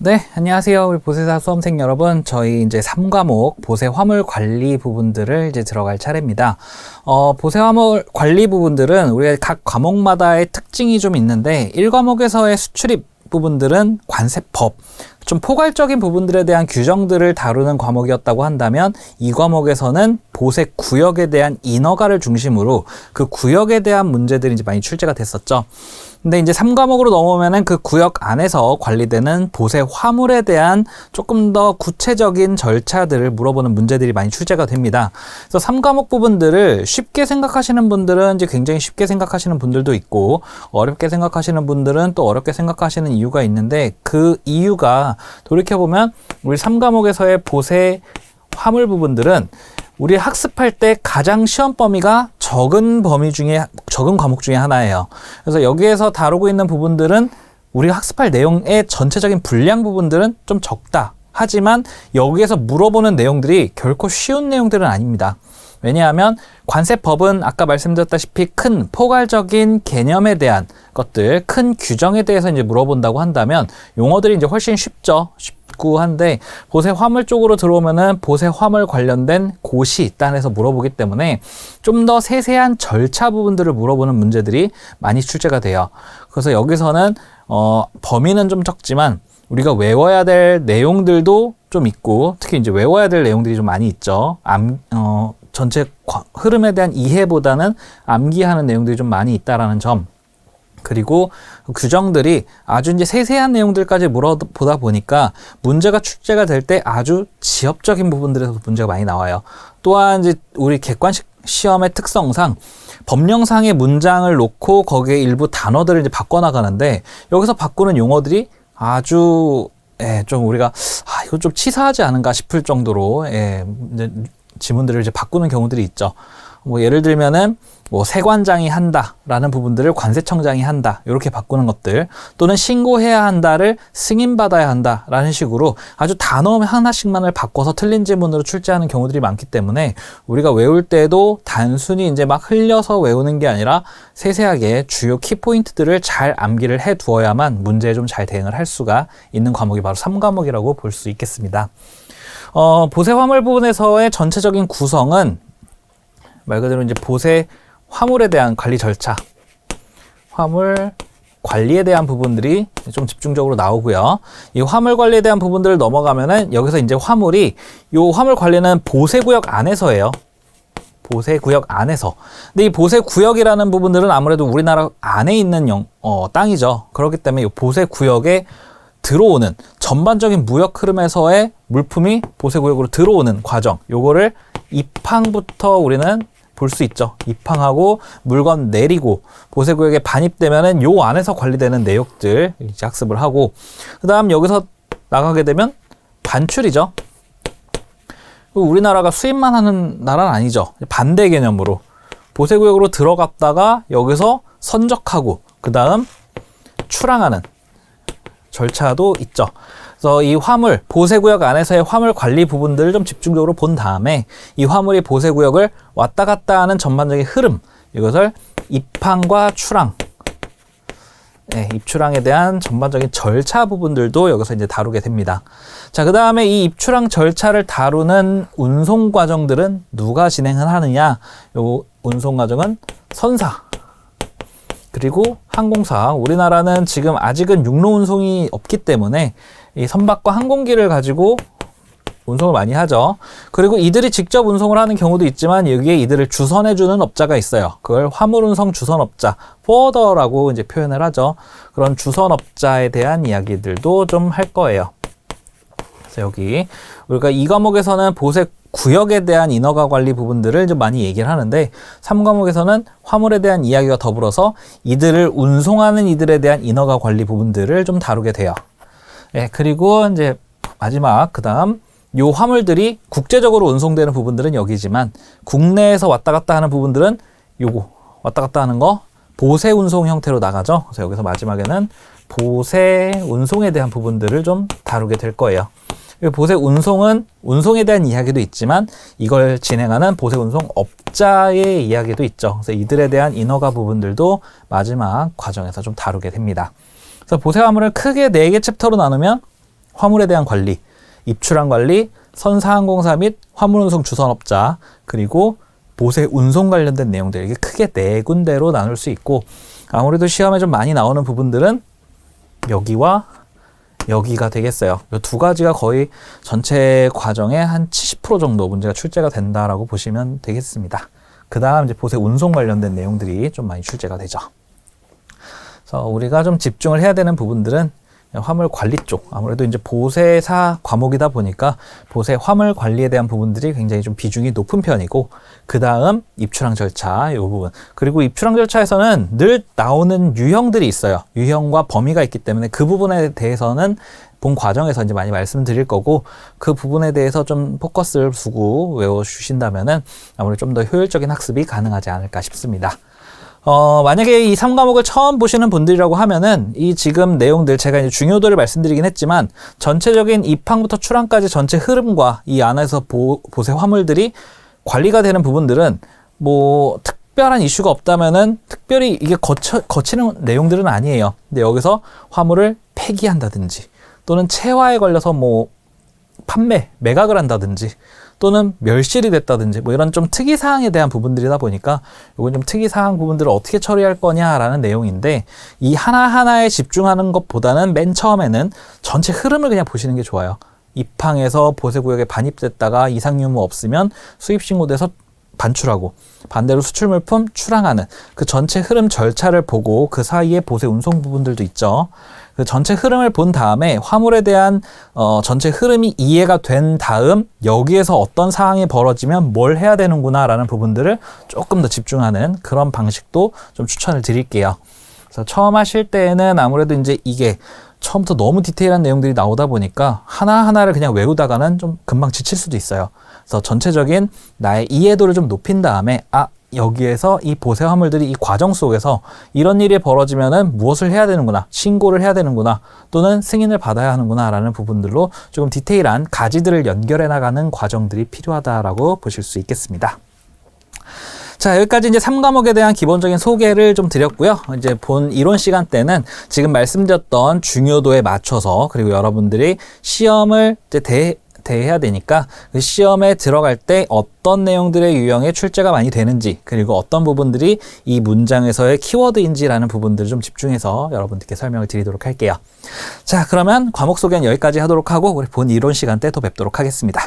네, 안녕하세요. 우리 보세사 수험생 여러분. 저희 이제 3과목 보세 화물 관리 부분들을 이제 들어갈 차례입니다. 보세 화물 관리 부분들은 우리가 각 과목마다의 특징이 좀 있는데 1과목에서의 수출입 부분들은 관세법, 좀 포괄적인 부분들에 대한 규정들을 다루는 과목이었다고 한다면 이 과목에서는 보세 구역에 대한 인허가를 중심으로 그 구역에 대한 문제들이 이제 많이 출제가 됐었죠. 근데 이제 3과목으로 넘어오면은 그 구역 안에서 관리되는 보세 화물에 대한 조금 더 구체적인 절차들을 물어보는 문제들이 많이 출제가 됩니다. 그래서 3과목 부분들을 쉽게 생각하시는 분들은 이제 굉장히 쉽게 생각하시는 분들도 있고, 어렵게 생각하시는 분들은 또 어렵게 생각하시는 이유가 있는데, 그 이유가 돌이켜보면 우리 3과목에서의 보세 화물 부분들은 우리 학습할 때 가장 시험 범위가 적은 과목 중에 하나예요. 그래서 여기에서 다루고 있는 부분들은 우리 학습할 내용의 전체적인 분량 부분들은 좀 적다. 하지만 여기에서 물어보는 내용들이 결코 쉬운 내용들은 아닙니다. 왜냐하면 관세법은 아까 말씀드렸다시피 큰 포괄적인 개념에 대한 것들, 큰 규정에 대해서 이제 물어본다고 한다면 용어들이 이제 훨씬 쉽죠. 쉽고 한데 보세 화물 쪽으로 들어오면은 보세 화물 관련된 고시 단에서 물어보기 때문에 좀 더 세세한 절차 부분들을 물어보는 문제들이 많이 출제가 돼요. 그래서 여기서는 범위는 좀 적지만 우리가 외워야 될 내용들도 좀 있고, 특히 이제 외워야 될 내용들이 좀 많이 있죠. 전체 흐름에 대한 이해보다는 암기하는 내용들이 좀 많이 있다라는 점. 그리고 규정들이 아주 이제 세세한 내용들까지 물어보다 보니까 문제가 출제가 될 때 아주 지엽적인 부분들에서 문제가 많이 나와요. 또한 이제 우리 객관식 시험의 특성상 법령상의 문장을 놓고 거기에 일부 단어들을 이제 바꿔나가는데, 여기서 바꾸는 용어들이 아주 좀 우리가 이거 좀 치사하지 않은가 싶을 정도로 이제 지문들을 이제 바꾸는 경우들이 있죠. 뭐 예를 들면은 뭐 세관장이 한다라는 부분들을 관세청장이 한다, 이렇게 바꾸는 것들, 또는 신고해야 한다를 승인받아야 한다라는 식으로 아주 단어 하나씩만을 바꿔서 틀린 지문으로 출제하는 경우들이 많기 때문에 우리가 외울 때도 단순히 이제 막 흘려서 외우는 게 아니라 세세하게 주요 키포인트들을 잘 암기를 해 두어야만 문제에 좀 잘 대응을 할 수가 있는 과목이 바로 3과목이라고 볼 수 있겠습니다. 보세 화물 부분에서의 전체적인 구성은 말 그대로 이제 보세 화물에 대한 관리 절차, 화물 관리에 대한 부분들이 좀 집중적으로 나오고요. 이 화물 관리에 대한 부분들을 넘어가면은 여기서 이제 요 화물 관리는 보세구역 안에서예요. 보세구역 안에서. 근데 이 보세구역이라는 부분들은 아무래도 우리나라 안에 있는 땅이죠. 그렇기 때문에 이 보세구역에 들어오는 전반적인 무역 흐름에서의 물품이 보세구역으로 들어오는 과정, 요거를 입항부터 우리는 볼 수 있죠. 입항하고 물건 내리고 보세구역에 반입되면은 요 안에서 관리되는 내역들 이제 학습을 하고, 그 다음 여기서 나가게 되면 반출이죠. 우리나라가 수입만 하는 나라는 아니죠. 반대 개념으로 보세구역으로 들어갔다가 여기서 선적하고 그 다음 출항하는 절차도 있죠. 그래서 이 화물, 보세구역 안에서의 화물 관리 부분들을 좀 집중적으로 본 다음에 이 화물이 보세구역을 왔다 갔다 하는 전반적인 흐름, 이것을 입항과 출항, 입출항에 대한 전반적인 절차 부분들도 여기서 이제 다루게 됩니다. 자, 그 다음에 이 입출항 절차를 다루는 운송 과정들은 누가 진행을 하느냐? 요 운송 과정은 선사, 그리고 항공사. 우리나라는 지금 아직은 육로 운송이 없기 때문에 이 선박과 항공기를 가지고 운송을 많이 하죠. 그리고 이들이 직접 운송을 하는 경우도 있지만 여기에 이들을 주선해주는 업자가 있어요. 그걸 화물운송 주선업자, 포워더라고 이제 표현을 하죠. 그런 주선업자에 대한 이야기들도 좀 할 거예요. 그래서 여기 우리가 이 과목에서는 보세 구역에 대한 인허가 관리 부분들을 좀 많이 얘기를 하는데, 3과목에서는 화물에 대한 이야기와 더불어서 이들을 운송하는 이들에 대한 인허가 관리 부분들을 좀 다루게 돼요. 그리고 이제 마지막 그 다음 요 화물들이 국제적으로 운송되는 부분들은 여기지만 국내에서 왔다 갔다 하는 부분들은 요거 왔다 갔다 하는 거 보세 운송 형태로 나가죠. 그래서 여기서 마지막에는 보세 운송에 대한 부분들을 좀 다루게 될 거예요. 보세 운송은 운송에 대한 이야기도 있지만 이걸 진행하는 보세 운송 업자의 이야기도 있죠. 그래서 이들에 대한 인허가 부분들도 마지막 과정에서 좀 다루게 됩니다. 그래서 보세 화물을 크게 4개 챕터로 나누면 화물에 대한 관리, 입출항 관리, 선사항공사 및 화물운송 주선업자, 그리고 보세 운송 관련된 내용들, 이게 크게 네 군데로 나눌 수 있고, 아무래도 시험에 좀 많이 나오는 부분들은 여기와 여기가 되겠어요. 이 두 가지가 거의 전체 과정의 한 70% 정도 문제가 출제가 된다라고 보시면 되겠습니다. 그 다음 이제 보세 운송 관련된 내용들이 좀 많이 출제가 되죠. 그래서 우리가 좀 집중을 해야 되는 부분들은 화물 관리 쪽, 아무래도 이제 보세사 과목이다 보니까 보세 화물 관리에 대한 부분들이 굉장히 좀 비중이 높은 편이고, 그 다음 입출항 절차 이 부분, 그리고 입출항 절차에서는 늘 나오는 유형들이 있어요. 유형과 범위가 있기 때문에 그 부분에 대해서는 본 과정에서 이제 많이 말씀드릴 거고, 그 부분에 대해서 좀 포커스를 두고 외워주신다면은 아무래도 좀 더 효율적인 학습이 가능하지 않을까 싶습니다. 만약에 이 3과목을 처음 보시는 분들이라고 하면은 이 지금 내용들, 제가 이제 중요도를 말씀드리긴 했지만 전체적인 입항부터 출항까지 전체 흐름과 이 안에서 보세 화물들이 관리가 되는 부분들은 뭐 특별한 이슈가 없다면은 특별히 이게 거치는 내용들은 아니에요. 근데 여기서 화물을 폐기한다든지 또는 체화에 걸려서 뭐 매각을 한다든지 또는 멸실이 됐다든지 뭐 이런 좀 특이사항에 대한 부분들이다 보니까 이건 좀 특이사항 부분들을 어떻게 처리할 거냐라는 내용인데, 이 하나하나에 집중하는 것보다는 맨 처음에는 전체 흐름을 그냥 보시는 게 좋아요. 입항에서 보세구역에 반입됐다가 이상 유무 없으면 수입신고돼서 반출하고, 반대로 수출물품 출항하는 그 전체 흐름 절차를 보고 그 사이에 보세 운송 부분들도 있죠. 그 전체 흐름을 본 다음에 화물에 대한 전체 흐름이 이해가 된 다음 여기에서 어떤 상황이 벌어지면 뭘 해야 되는구나 라는 부분들을 조금 더 집중하는 그런 방식도 좀 추천을 드릴게요. 그래서 처음 하실 때는 아무래도 이제 이게 처음부터 너무 디테일한 내용들이 나오다 보니까 하나하나를 그냥 외우다가는 좀 금방 지칠 수도 있어요. 그래서 전체적인 나의 이해도를 좀 높인 다음에 여기에서 이 보세 화물들이 이 과정 속에서 이런 일이 벌어지면은 무엇을 해야 되는구나, 신고를 해야 되는구나, 또는 승인을 받아야 하는구나 라는 부분들로 조금 디테일한 가지들을 연결해 나가는 과정들이 필요하다라고 보실 수 있겠습니다. 자, 여기까지 이제 3과목에 대한 기본적인 소개를 좀 드렸고요. 이제 본 이론 시간 때는 지금 말씀드렸던 중요도에 맞춰서, 그리고 여러분들이 시험을 이제 대해야 되니까 그 시험에 들어갈 때 어떤 내용들의 유형에 출제가 많이 되는지, 그리고 어떤 부분들이 이 문장에서의 키워드인지라는 부분들을 좀 집중해서 여러분들께 설명을 드리도록 할게요. 자, 그러면 과목 소개는 여기까지 하도록 하고 우리 본 이론 시간 때 또 뵙도록 하겠습니다.